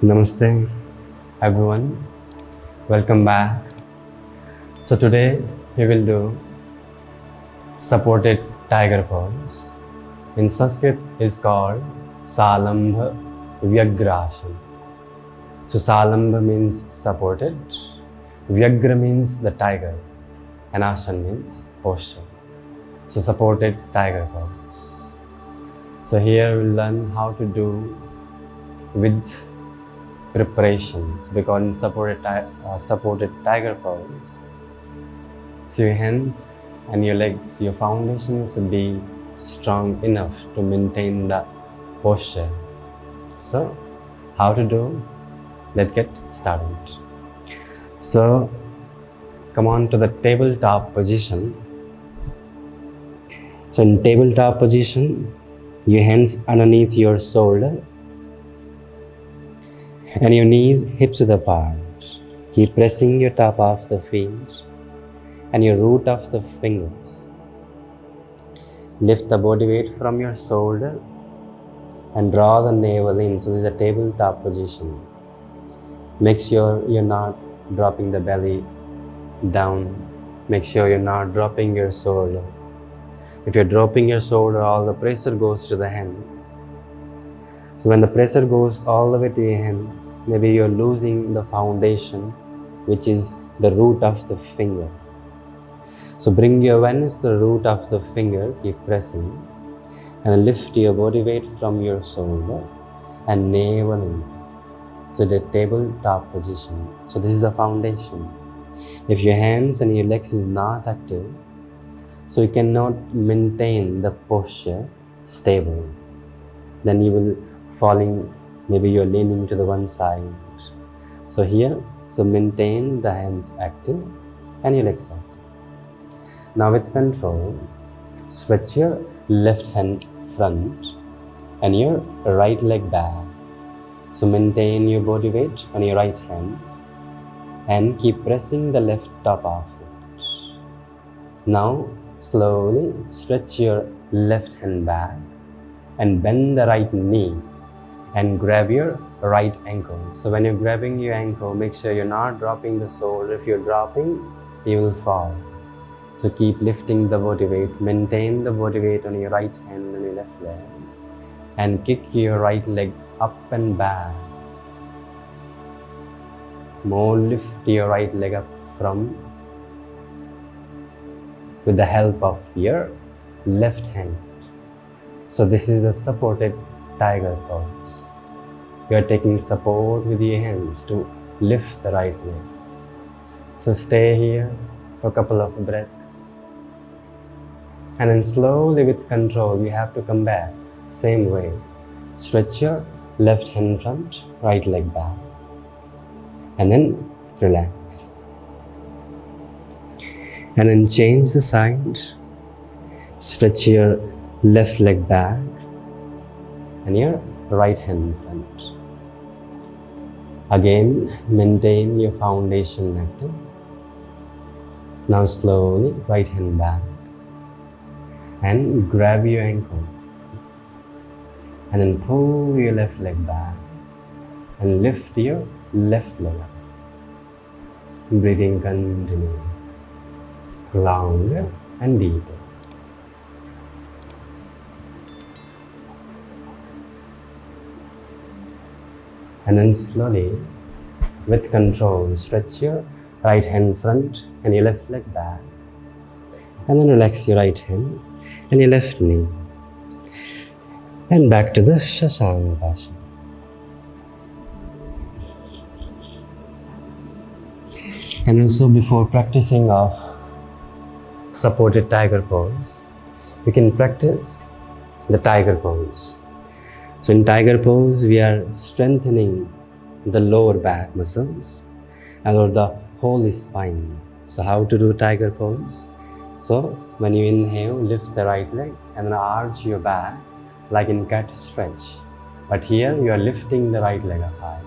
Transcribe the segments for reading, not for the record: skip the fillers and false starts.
Namaste everyone, welcome back. So today we will do supported tiger pose. In Sanskrit is called Salambha Vyaghrasana. So Salambha means supported, Vyagra means the tiger, and Asana means posture. So supported tiger pose. So here we'll learn how to do with preparations, because in supported tiger pose, so your hands and your legs, your foundation should be strong enough to maintain the posture. So how to do? Let's get started. So come on to the tabletop position. So in tabletop position, your hands underneath your shoulder and your knees hips width apart. Keep pressing your top of the feet and your root of the fingers. Lift the body weight from your shoulder and draw the navel in. So this is a tabletop position. Make sure you're not dropping the belly down. Make sure you're not dropping your shoulder. If you're dropping your shoulder, all the pressure goes to the hands. So when the pressure goes all the way to your hands, maybe you're losing the foundation, which is the root of the finger. So bring your awareness to the root of the finger, keep pressing, and lift your body weight from your shoulder and navel in. So the tabletop position. So this is the foundation. If your hands and your legs is not active, so you cannot maintain the posture stable. Then you will falling, maybe you're leaning to the one side. So here, so maintain the hands active and your legs active. Now with control, stretch your left hand front and your right leg back. So maintain your body weight on your right hand and keep pressing the left top of it. Now slowly stretch your left hand back and bend the right knee and grab your right ankle. So when you're grabbing your ankle, make sure you're not dropping the shoulder. If you're dropping, you will fall. So keep lifting the body weight, maintain the body weight on your right hand and your left leg, and kick your right leg up and back. More lift your right leg up from with the help of your left hand. So this is the supported tiger pose. You are taking support with your hands to lift the right leg. So stay here for a couple of breaths. And then slowly with control, you have to come back. Same way. Stretch your left hand front, right leg back. And then relax. And then change the side. Stretch your left leg back and your right hand front. Again, maintain your foundation active. Now slowly, right hand back and grab your ankle and then pull your left leg back and lift your left leg up. Breathing continue, longer and deeper. And then slowly, with control, stretch your right hand front and your left leg back. And then relax your right hand and your left knee. And back to the Shashankasana. And also before practicing of supported tiger pose, you can practice the tiger pose. So in tiger pose, we are strengthening the lower back muscles or the whole spine. So how to do tiger pose? So when you inhale, lift the right leg and then arch your back like in cat stretch. But here you are lifting the right leg up high.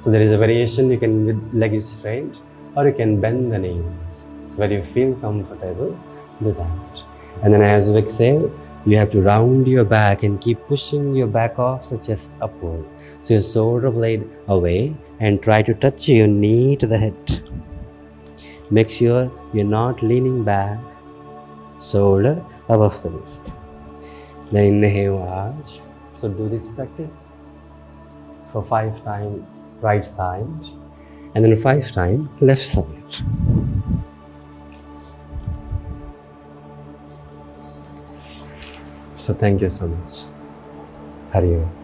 So there is a variation, you can with leg is straight or you can bend the knees. So where you feel comfortable, do that. And then as you exhale, You have to round your back and keep pushing your back off the chest upward. So your shoulder blade away and try to touch your knee to the head. Make sure you're not leaning back, shoulder above the wrist. Then inhale, arch. So do this practice for 5 times right side and then 5 times left side. So thank you so much. Hari Om.